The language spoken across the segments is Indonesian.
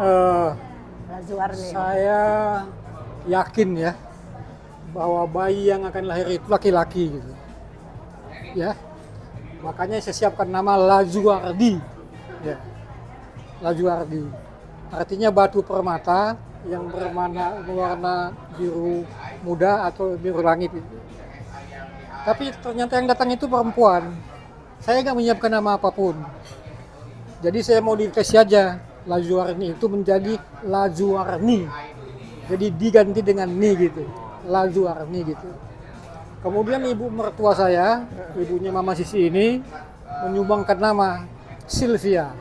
Eh, Lazuarni. saya yakin ya bahwa bayi yang akan lahir itu laki-laki gitu. Ya. Makanya saya siapkan nama Lazuardi. Ya. Lazuardi. Artinya batu permata yang berwarna biru muda atau biru langit itu. Tapi ternyata yang datang itu perempuan. Saya nggak menyiapkan nama apapun. Jadi saya mau dikasih aja Lazuarni itu menjadi Lazuarni. Jadi diganti dengan ni gitu. Lazuarni gitu. Kemudian ibu mertua saya, ibunya Mama Sisi ini menyumbangkan nama Sylvia.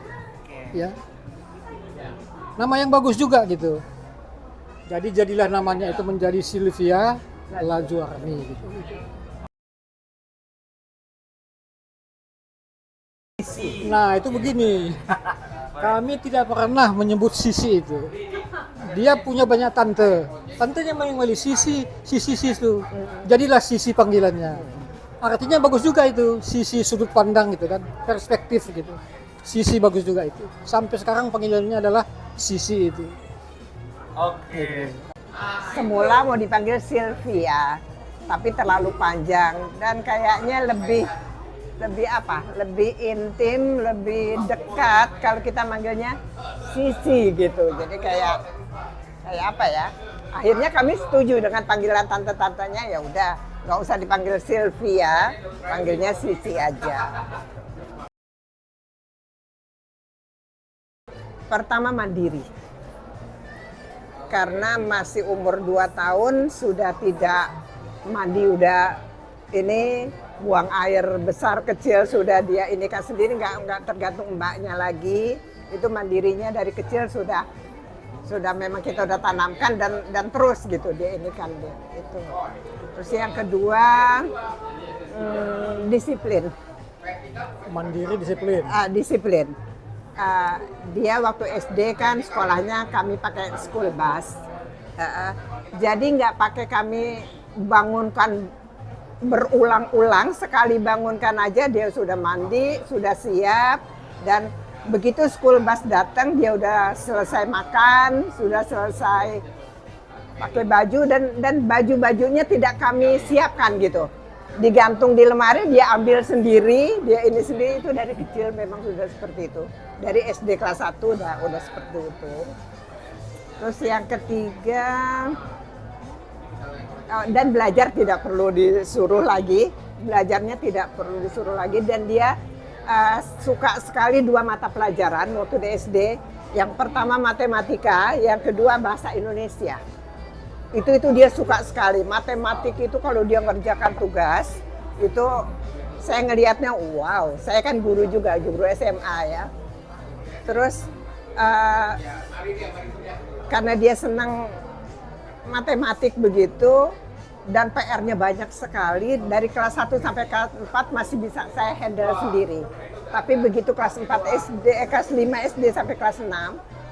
Ya. Nama yang bagus juga gitu. Jadi jadilah namanya itu menjadi Sylvia Lazuarni gitu. Nah itu begini, kami tidak pernah menyebut Sisi itu. Dia punya banyak tante, tantenya manggil Sisi itu. Jadilah Sisi panggilannya. Artinya bagus juga itu, sisi sudut pandang gitu kan, perspektif gitu. Sisi bagus juga itu. Sampai sekarang panggilannya adalah Sisi itu. Oke. Semula mau dipanggil Sylvia, tapi terlalu panjang dan kayaknya lebih apa? Lebih intim, lebih dekat kalau kita manggilnya Sisi gitu. Jadi kayak apa ya? Akhirnya kami setuju dengan panggilan tante-tantenya, ya udah nggak usah dipanggil Sylvia, panggilnya Sisi aja. Pertama mandiri. Karena masih umur 2 tahun sudah tidak mandi, udah ini buang air besar kecil sudah dia ini kan sendiri, nggak tergantung mbaknya lagi. Itu mandirinya dari kecil sudah memang kita udah tanamkan dan terus gitu dia ini kan dia itu. Terus yang kedua disiplin. Mandiri, disiplin. Disiplin. Dia waktu SD kan sekolahnya kami pakai school bus. Jadi nggak pakai kami bangunkan berulang-ulang, sekali bangunkan aja dia sudah mandi, sudah siap, dan begitu school bus datang dia udah selesai makan, sudah selesai pakai baju dan baju-bajunya tidak kami siapkan gitu. Digantung di lemari, dia ambil sendiri, dia ini sendiri. Itu dari kecil memang sudah seperti itu. Dari SD kelas 1 udah seperti itu. Terus yang ketiga, dan belajar tidak perlu disuruh lagi. Belajarnya tidak perlu disuruh lagi dan dia suka sekali 2 mata pelajaran waktu di SD. Yang pertama matematika, yang kedua bahasa Indonesia. Itu dia suka sekali. Matematik itu kalau dia ngerjakan tugas, itu saya ngelihatnya wow. Saya kan guru juga, guru SMA ya. Terus karena dia senang matematik begitu dan PR-nya banyak sekali, dari kelas 1 sampai kelas 4 masih bisa saya handle sendiri. Tapi begitu kelas 4 SD, kelas 5 SD sampai kelas 6,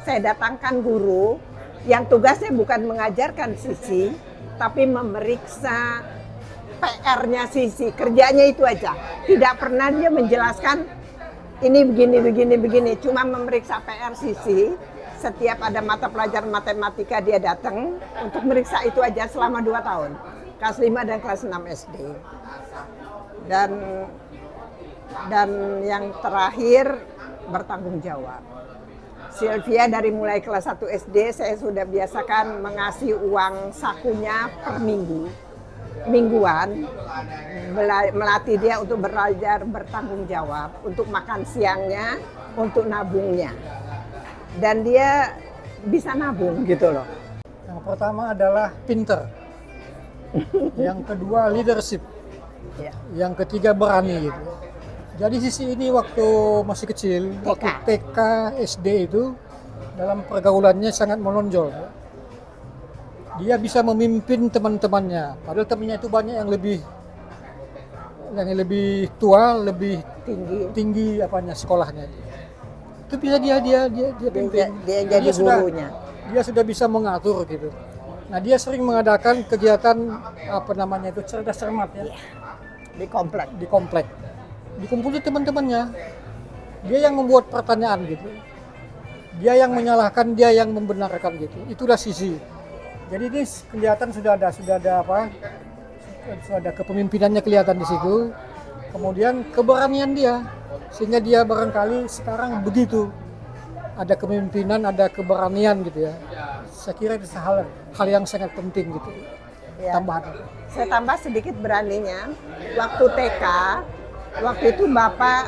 saya datangkan guru yang tugasnya bukan mengajarkan Sisi, tapi memeriksa PR-nya Sisi. Kerjanya itu aja. Tidak pernah dia menjelaskan ini begini. Cuma memeriksa PR Sisi. Setiap ada mata pelajaran matematika dia datang untuk meriksa itu aja selama 2 tahun. Kelas 5 dan kelas 6 SD. Dan yang terakhir bertanggung jawab. Sylvia dari mulai kelas 1 SD saya sudah biasakan mengasih uang sakunya per mingguan, melatih dia untuk belajar bertanggung jawab, untuk makan siangnya, untuk nabungnya. Dan dia bisa nabung gitu loh. Yang pertama adalah pinter. Yang kedua leadership. Ya. Yang ketiga berani gitu. Jadi Sisi ini waktu masih kecil, waktu TK, SD itu dalam pergaulannya sangat menonjol. Dia bisa memimpin teman-temannya. Padahal temannya itu banyak yang lebih tua, lebih tinggi sekolahnya. Itu bisa dia pimpin. Dia jadi gurunya. Dia sudah bisa mengatur gitu. Nah dia sering mengadakan kegiatan cerdas cermat ya. Di komplek. Dikumpulin teman-temannya, dia yang membuat pertanyaan gitu. dia yang menyalahkan, dia yang membenarkan gitu. Itulah Sisi. Jadi ini kelihatan sudah ada apa? Sudah ada kepemimpinannya kelihatan di situ. Kemudian keberanian dia, sehingga dia barangkali sekarang begitu. Ada kepemimpinan, ada keberanian gitu ya. Saya kira itu hal yang sangat penting gitu. Ya. Tambahan. Saya tambah sedikit beraninya. Waktu TK, waktu itu Bapak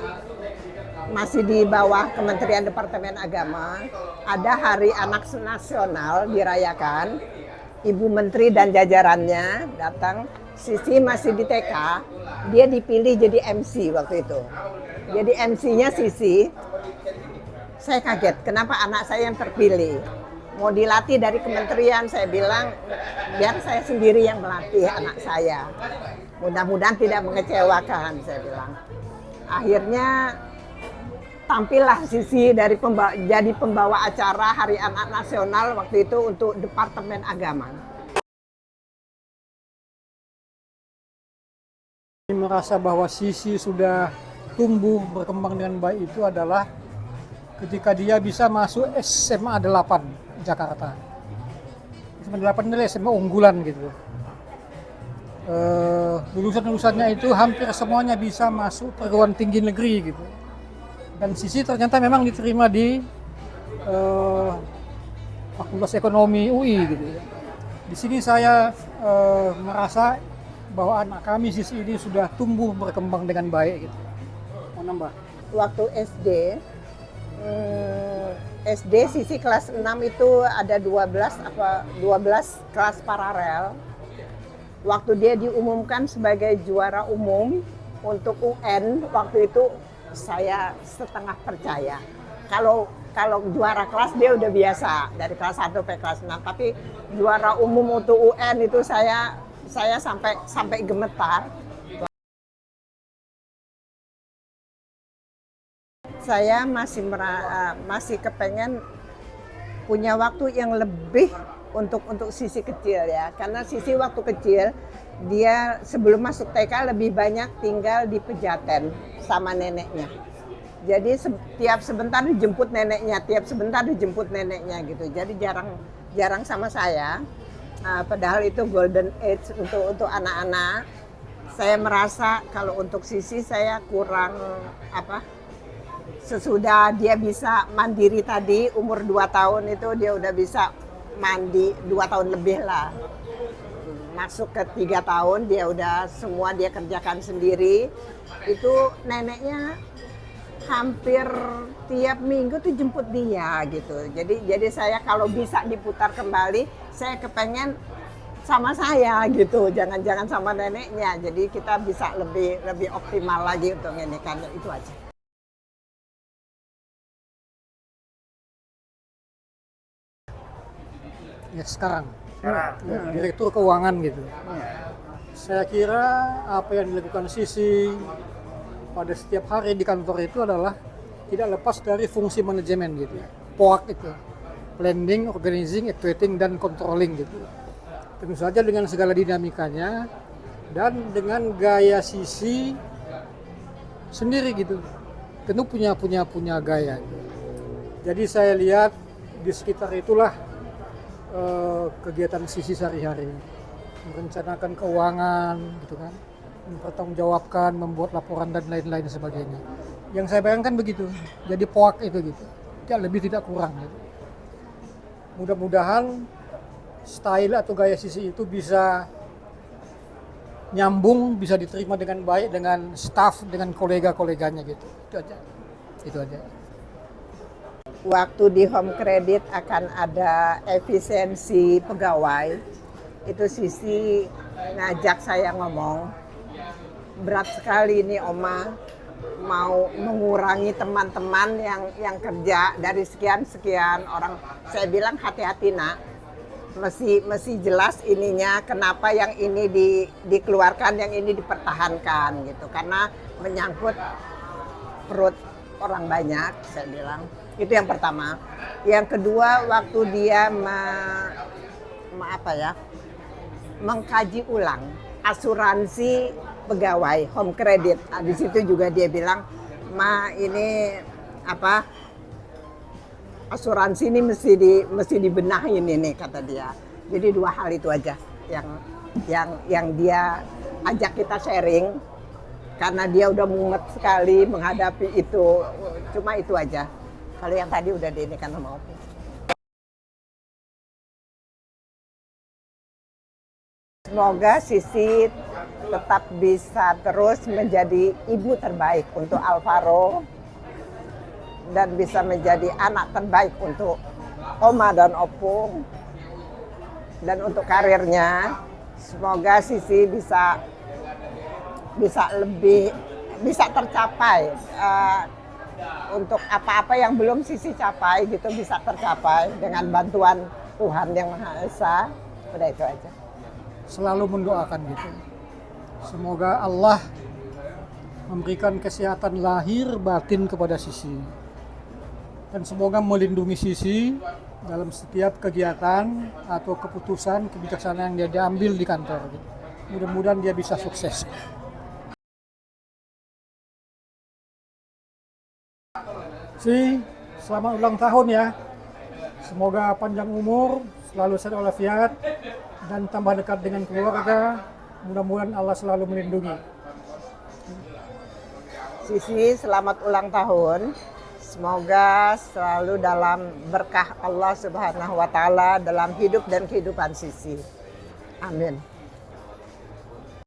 masih di bawah Kementerian Departemen Agama, ada Hari Anak Nasional dirayakan. Ibu Menteri dan jajarannya datang. Sisi masih di TK, dia dipilih jadi MC waktu itu. Jadi MC-nya Sisi. Saya kaget, kenapa anak saya yang terpilih? Mau dilatih dari kementerian, saya bilang biar saya sendiri yang melatih anak saya. Mudah-mudahan tidak mengecewakan, saya bilang. Akhirnya tampillah Sisi dari jadi pembawa acara Hari Anak Nasional waktu itu untuk Departemen Agama. Merasa bahwa Sisi sudah tumbuh berkembang dengan baik itu adalah ketika dia bisa masuk SMA 8 Jakarta. SMA 8 ini SMA unggulan gitu. Lulusan-lulusannya itu hampir semuanya bisa masuk perguruan tinggi negeri gitu. Dan Sisi ternyata memang diterima di Fakultas Ekonomi UI gitu. Di sini saya merasa bahwa anak kami Sisi ini sudah tumbuh berkembang dengan baik gitu. Mau nambah? Waktu SD Sisi kelas 6 itu ada 12 kelas paralel. Waktu dia diumumkan sebagai juara umum untuk UN, waktu itu saya setengah percaya. Kalau juara kelas dia udah biasa dari kelas 1 sampai kelas 6, tapi juara umum untuk UN itu saya sampai gemetar. Saya masih kepengen punya waktu yang lebih untuk Sisi kecil ya, karena Sisi waktu kecil dia sebelum masuk TK lebih banyak tinggal di Pejaten sama neneknya. Jadi tiap sebentar dijemput neneknya gitu. Jadi jarang sama saya. Padahal itu golden age untuk anak-anak. Saya merasa kalau untuk Sisi saya kurang sesudah dia bisa mandiri tadi, umur 2 tahun itu dia udah bisa mandi 2 tahun lebih lah. Masuk ke 3 tahun dia udah semua dia kerjakan sendiri. Itu neneknya hampir tiap minggu tuh jemput dia gitu. Jadi saya kalau bisa diputar kembali, saya kepengen sama saya gitu, jangan sama neneknya. Jadi kita bisa lebih optimal lagi untuk ini, karena itu aja. Ya sekarang. Direktur Keuangan gitu. Saya kira apa yang dilakukan Sisi pada setiap hari di kantor itu adalah tidak lepas dari fungsi manajemen gitu. POAK itu. Planning, Organizing, Actuating, dan Controlling gitu. Tentu saja dengan segala dinamikanya dan dengan gaya Sisi sendiri gitu. Tentu punya gaya. Jadi saya lihat di sekitar itulah kegiatan Sisi sehari-hari, merencanakan keuangan gitu kan, mempertanggungjawabkan, membuat laporan dan lain-lain sebagainya. Yang saya bayangkan begitu, jadi POAK itu gitu, tidak lebih tidak kurang gitu. Mudah-mudahan style atau gaya Sisi itu bisa nyambung, bisa diterima dengan baik dengan staff, dengan kolega-koleganya gitu. Itu aja. Waktu di Home Credit akan ada efisiensi pegawai, itu Sisi ngajak saya ngomong, berat sekali ini Oma, mau mengurangi teman-teman yang kerja dari sekian orang. Saya bilang hati-hati nak, mesti jelas ininya, kenapa yang ini dikeluarkan, yang ini dipertahankan gitu, karena menyangkut perut orang banyak, saya bilang. Itu yang pertama. Yang kedua, waktu dia mengkaji ulang asuransi pegawai Home Credit. Di situ juga dia bilang, Ma ini asuransi ini mesti dibenahin ini kata dia. Jadi 2 hal itu aja yang dia ajak kita sharing karena dia udah mumet sekali menghadapi itu. Cuma itu aja. Kalau yang tadi udah di ini kan sama Opung. Semoga Sisi tetap bisa terus menjadi ibu terbaik untuk Alvaro dan bisa menjadi anak terbaik untuk Oma dan Opung. Dan untuk karirnya, semoga Sisi bisa tercapai. Untuk apa-apa yang belum Sisi capai gitu bisa tercapai dengan bantuan Tuhan Yang Maha Esa. Udah itu aja. Selalu mendoakan gitu. Semoga Allah memberikan kesehatan lahir batin kepada Sisi. Dan semoga melindungi Sisi dalam setiap kegiatan atau keputusan kebijaksanaan yang dia ambil di kantor. Mudah-mudahan dia bisa sukses. Si, selamat ulang tahun ya. Semoga panjang umur, selalu sehat walafiat, dan tambah dekat dengan keluarga. Mudah-mudahan Allah selalu melindungi. Sisi, selamat ulang tahun. Semoga selalu dalam berkah Allah Subhanahu wa Ta'ala dalam hidup dan kehidupan Sisi. Amin.